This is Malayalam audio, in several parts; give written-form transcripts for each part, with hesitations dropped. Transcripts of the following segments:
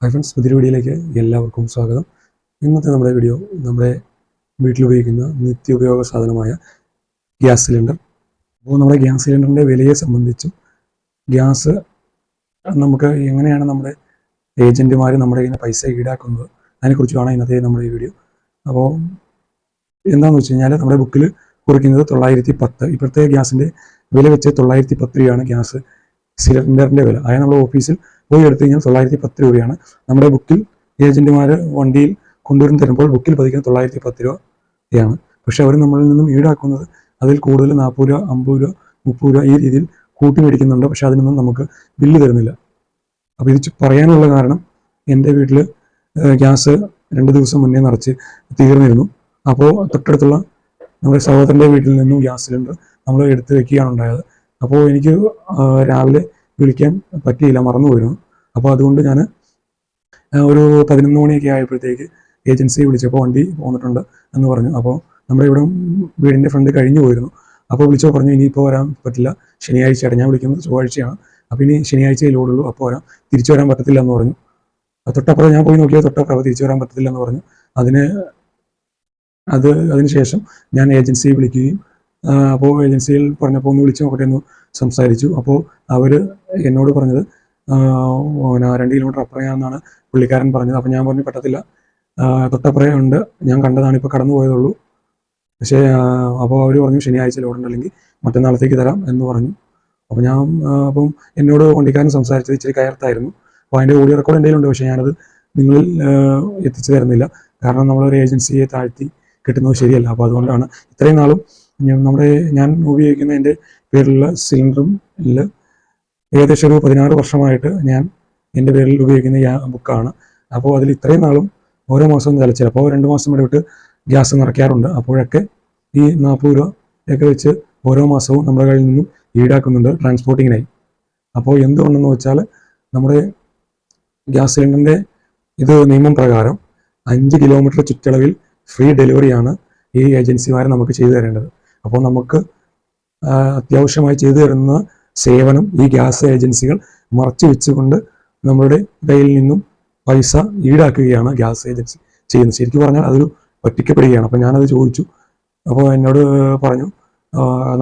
ഹായ് ഫ്രണ്ട്സ്, പുതിയ വീഡിയോയിലേക്ക് എല്ലാവർക്കും സ്വാഗതം. ഇന്നത്തെ നമ്മുടെ വീഡിയോ നമ്മുടെ വീട്ടിലുപയോഗിക്കുന്ന നിത്യോപയോഗ സാധനമായ ഗ്യാസ് സിലിണ്ടർ. അപ്പോൾ നമ്മുടെ ഗ്യാസ് സിലിണ്ടറിൻ്റെ വിലയെ സംബന്ധിച്ചും ഗ്യാസ് നമുക്ക് എങ്ങനെയാണ് നമ്മുടെ ഏജൻറ്റുമാർ നമ്മുടെ കയ്യിൽ നിന്ന് പൈസ ഈടാക്കുന്നത് അതിനെക്കുറിച്ചാണ് ഇന്നത്തെ നമ്മുടെ ഈ വീഡിയോ. അപ്പോൾ എന്താണെന്ന് വെച്ച് കഴിഞ്ഞാൽ നമ്മുടെ ബുക്കിൽ കുറിക്കുന്നത് 910. ഇപ്പോഴത്തെ ഗ്യാസിൻ്റെ വില വെച്ച് 910 രൂപയാണ് ഗ്യാസ് സിലിണ്ടറിൻ്റെ വില. അതായത് നമ്മൾ ഓഫീസിൽ പോയി എടുത്തു കഴിഞ്ഞാൽ 910 രൂപയാണ്. നമ്മുടെ ബുക്കിൽ ഏജൻറ്റുമാർ വണ്ടിയിൽ കൊണ്ടുവരും തരുമ്പോൾ ബുക്കിൽ പതിക്കുന്നത് 910 രൂപയാണ്. പക്ഷേ അവർ നമ്മളിൽ നിന്നും ഈടാക്കുന്നത് അതിൽ കൂടുതൽ 40 രൂപ, 50 രൂപ, 30 രൂപ ഈ രീതിയിൽ കൂട്ടി മേടിക്കുന്നുണ്ട്. പക്ഷേ അതിനൊന്നും നമുക്ക് ബില്ല് തരുന്നില്ല. അപ്പോൾ ഇത് പറയാനുള്ള കാരണം, എൻ്റെ വീട്ടിൽ ഗ്യാസ് 2 ദിവസം മുന്നേ നിറച്ച് തീർന്നിരുന്നു. അപ്പോൾ തൊട്ടടുത്തുള്ള നമ്മുടെ സഹോദരൻ്റെ വീട്ടിൽ നിന്നും ഗ്യാസ് സിലിണ്ടർ നമ്മൾ എടുത്ത് വെക്കുകയാണ് ഉണ്ടായത്. അപ്പോൾ എനിക്ക് രാവിലെ വിളിക്കാൻ പറ്റിയില്ല, മറന്നു പോയിരുന്നു. അപ്പോൾ അതുകൊണ്ട് ഞാൻ ഒരു 11 മണിയൊക്കെ ആയപ്പോഴത്തേക്ക് ഏജൻസിയെ വിളിച്ചപ്പോൾ വണ്ടി പോന്നിട്ടുണ്ട് എന്ന് പറഞ്ഞു. അപ്പോൾ നമ്മുടെ ഇവിടെ വീടിൻ്റെ ഫ്രണ്ട് കഴിഞ്ഞു പോയിരുന്നു. അപ്പോൾ വിളിച്ചപ്പോൾ പറഞ്ഞു ഇനിയിപ്പോൾ വരാൻ പറ്റില്ല, ശനിയാഴ്ചയാണ്. ഞാൻ വിളിക്കുന്നത് ചൊവ്വാഴ്ചയാണ്. അപ്പോൾ ഇനി ശനിയാഴ്ചയെ ലോഡുള്ളൂ, അപ്പോൾ വരാം, തിരിച്ചു വരാൻ പറ്റത്തില്ല എന്ന് പറഞ്ഞു. തൊട്ടപ്പുറം ഞാൻ പോയി നോക്കിയാൽ തൊട്ടപ്പുറം തിരിച്ചു വരാൻ പറ്റത്തില്ല എന്ന് പറഞ്ഞു. അതിനുശേഷം ഞാൻ ഏജൻസിയെ വിളിക്കുകയും അപ്പോൾ ഏജൻസിയിൽ പറഞ്ഞപ്പോൾ ഒന്ന് വിളിച്ച് നോക്കട്ടെ എന്ന് സംസാരിച്ചു. അപ്പോൾ അവർ എന്നോട് പറഞ്ഞത് 2 കിലോമീറ്റർ അപ്പുറയാണെന്നാണ് പുള്ളിക്കാരൻ പറഞ്ഞത്. അപ്പോൾ ഞാൻ പറഞ്ഞു പറ്റത്തില്ല, തൊട്ടപ്പുറം ഉണ്ട്, ഞാൻ കണ്ടതാണ്, ഇപ്പോൾ കടന്നു പോയതുള്ളൂ. പക്ഷേ അപ്പോൾ അവർ പറഞ്ഞു ശനിയാഴ്ച ലോഡുണ്ട്, അല്ലെങ്കിൽ മറ്റന്നാളത്തേക്ക് തരാം എന്ന് പറഞ്ഞു. അപ്പോൾ അപ്പം എന്നോട് വണ്ടിക്കാരൻ സംസാരിച്ചത് ഇച്ചിരി കയർത്തായിരുന്നു. അപ്പോൾ അതിൻ്റെ ഓഡിയോ റെക്കോർഡ് എൻ്റെ കയ്യിലുണ്ട്. പക്ഷേ ഞാനത് നിങ്ങളിൽ എത്തിച്ചു തരുന്നില്ല. കാരണം നമ്മളൊരു ഏജൻസിയെ താഴ്ത്തി കിട്ടുന്നത് ശരിയല്ല. അപ്പോൾ അതുകൊണ്ടാണ് ഇത്രയും നാളും ഞാൻ ഉപയോഗിക്കുന്ന എൻ്റെ പേരിലുള്ള സിലിണ്ടറിൽ ഏകദേശം ഒരു 16 വർഷമായിട്ട് ഞാൻ എൻ്റെ പേരിൽ ഉപയോഗിക്കുന്ന ബുക്കാണ്. അപ്പോൾ അതിൽ ഇത്രയും നാളും ഓരോ മാസവും നിലച്ചില്ല. അപ്പോൾ 2 മാസം ഇടവിട്ട് ഗ്യാസ് നിറയ്ക്കാറുണ്ട്. അപ്പോഴൊക്കെ ഈ 40 രൂപയൊക്കെ വെച്ച് ഓരോ മാസവും നമ്മുടെ കയ്യിൽ നിന്നും ഈടാക്കുന്നുണ്ട് ട്രാൻസ്പോർട്ടിങ്ങിനായി. അപ്പോൾ എന്തുകൊണ്ടെന്ന് വെച്ചാൽ നമ്മുടെ ഗ്യാസ് സിലിണ്ടറിൻ്റെ ഇത് നിയമം പ്രകാരം 5 കിലോമീറ്റർ ചുറ്റളവിൽ ഫ്രീ ഡെലിവറിയാണ് ഈ ഏജൻസിമാരെ നമുക്ക് ചെയ്തു തരേണ്ടത്. അപ്പോൾ നമുക്ക് അത്യാവശ്യമായി ചെയ്തു തരുന്ന സേവനം ഈ ഗ്യാസ് ഏജൻസികൾ മറച്ചു വെച്ചുകൊണ്ട് നമ്മളുടെ കയ്യിൽ നിന്നും പൈസ ഈടാക്കുകയാണ് ഗ്യാസ് ഏജൻസി ചെയ്യുന്നത്. ശരിക്കും പറഞ്ഞാൽ അതൊരു പറ്റിക്കപ്പെടുകയാണ്. അപ്പോൾ ഞാനത് ചോദിച്ചു. അപ്പോൾ എന്നോട് പറഞ്ഞു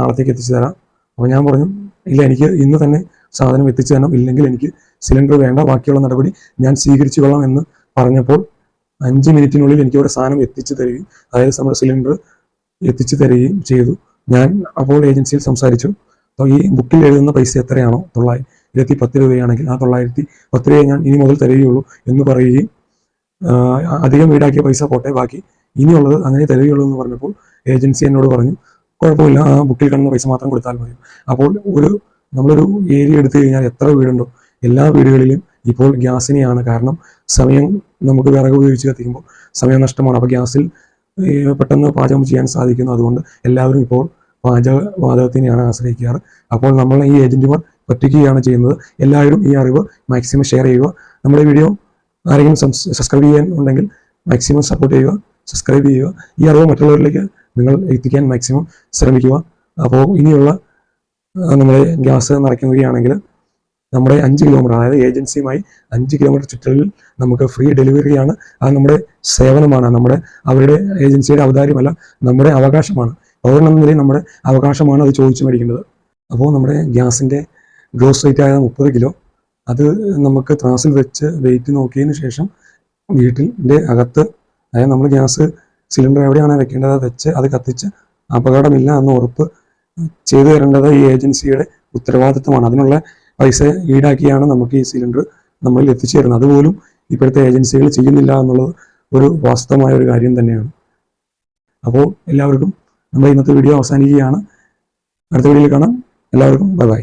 നാളത്തേക്ക് എത്തിച്ചു തരാം. അപ്പോൾ ഞാൻ പറഞ്ഞു ഇല്ല, എനിക്ക് ഇന്ന് തന്നെ സാധനം എത്തിച്ചു തരണം, ഇല്ലെങ്കിൽ എനിക്ക് സിലിണ്ടർ വേണ്ട, ബാക്കിയുള്ള നടപടി ഞാൻ സ്വീകരിച്ചു കൊള്ളാം എന്ന് പറഞ്ഞപ്പോൾ 5 മിനിറ്റിനുള്ളിൽ എനിക്കിവിടെ സാധനം എത്തിച്ചു തരികയും, അതായത് നമ്മുടെ സിലിണ്ടർ എത്തിച്ചു തരികയും ചെയ്തു. ഞാൻ അപ്പോൾ ഏജൻസിയിൽ സംസാരിച്ചു. അപ്പോൾ ഈ ബുക്കിൽ എഴുതുന്ന പൈസ എത്രയാണോ 910 രൂപയാണെങ്കിൽ ആ 910 രൂപയെ ഞാൻ ഇനി മുതൽ തരികയുള്ളൂ എന്ന് പറയുകയും, അധികം ഈടാക്കിയ പൈസ പോട്ടെ, ബാക്കി ഇനിയുള്ളത് അങ്ങനെ തരികയുള്ളൂ എന്ന് പറഞ്ഞപ്പോൾ ഏജൻസി എന്നോട് പറഞ്ഞു കുഴപ്പമില്ല, ആ ബുക്കിൽ കാണുന്ന പൈസ മാത്രം കൊടുത്താൽ മതി. അപ്പോൾ നമ്മളൊരു ഏരിയ എടുത്തു കഴിഞ്ഞാൽ എത്ര വീടുണ്ടോ എല്ലാ വീടുകളിലും ഇപ്പോൾ ഗ്യാസിനെയാണ്. കാരണം സമയം നമുക്ക് വിറക് ഉപയോഗിച്ച് കത്തിക്കുമ്പോൾ സമയം നഷ്ടമാണ്. അപ്പോൾ ഗ്യാസിൽ പെട്ടെന്ന് പാചകം ചെയ്യാൻ സാധിക്കുന്നു. അതുകൊണ്ട് എല്ലാവരും ഇപ്പോൾ പാചകവാതകത്തിനെയാണ് ആശ്രയിക്കാറ്. അപ്പോൾ നമ്മൾ ഈ ഏജന്റുമാർ പറ്റിക്കുകയാണ് ചെയ്യുന്നത്. എല്ലാവരും ഈ അറിവ് മാക്സിമം ഷെയർ ചെയ്യുക. നമ്മുടെ വീഡിയോ ആരെങ്കിലും സബ്സ്ക്രൈബ് ചെയ്യാൻ ഉണ്ടെങ്കിൽ മാക്സിമം സപ്പോർട്ട് ചെയ്യുക, സബ്സ്ക്രൈബ് ചെയ്യുക. ഈ അറിവ് മറ്റുള്ളവരിലേക്ക് നിങ്ങൾ എത്തിക്കാൻ മാക്സിമം ശ്രമിക്കുക. അപ്പോൾ ഇനിയുള്ള നമ്മളെ ഗ്യാസ് നിറയ്ക്കുകയാണെങ്കിൽ നമ്മുടെ 5 കിലോമീറ്റർ, അതായത് ഏജൻസിയുമായി 5 കിലോമീറ്റർ ചുറ്റളവിൽ നമുക്ക് ഫ്രീ ഡെലിവറിയാണ്. അത് നമ്മുടെ സേവനമാണ്, അവരുടെ ഏജൻസിയുടെ ഔദാര്യമല്ല, നമ്മുടെ അവകാശമാണ്. പൗരനെന്ന നിലയിൽ നമ്മുടെ അവകാശമാണ് അത് ചോദിച്ചു മേടിക്കേണ്ടത്. അപ്പോൾ നമ്മുടെ ഗ്യാസിൻ്റെ ഗ്രോസ് വെയിറ്റ് ആയ 30 കിലോ അത് നമുക്ക് ത്രാസിൽ വെച്ച് വെയിറ്റ് നോക്കിയതിന് ശേഷം വീട്ടിൻ്റെ അകത്ത്, അതായത് നമ്മൾ ഗ്യാസ് സിലിണ്ടർ എവിടെയാണ് വെക്കേണ്ടത് വെച്ച് അത് കത്തിച്ച് അപകടമില്ല എന്ന് ഉറപ്പ് ചെയ്തു തരേണ്ടത് ഈ ഏജൻസിയുടെ ഉത്തരവാദിത്വമാണ്. അതിനുള്ള പൈസ ഈടാക്കിയാണ് നമുക്ക് ഈ സിലിണ്ടർ നമ്മളിൽ എത്തിച്ചു തരുന്നത്. അതുപോലും ഇപ്പോഴത്തെ ഏജൻസികൾ ചെയ്യുന്നില്ല എന്നുള്ളത് ഒരു വാസ്തവമായ ഒരു കാര്യം തന്നെയാണ്. അപ്പോൾ എല്ലാവർക്കും നമ്മുടെ ഇന്നത്തെ വീഡിയോ അവസാനിക്കുകയാണ്. അടുത്ത വീഡിയോയിൽ കാണാം. എല്ലാവർക്കും ബൈ ബൈ.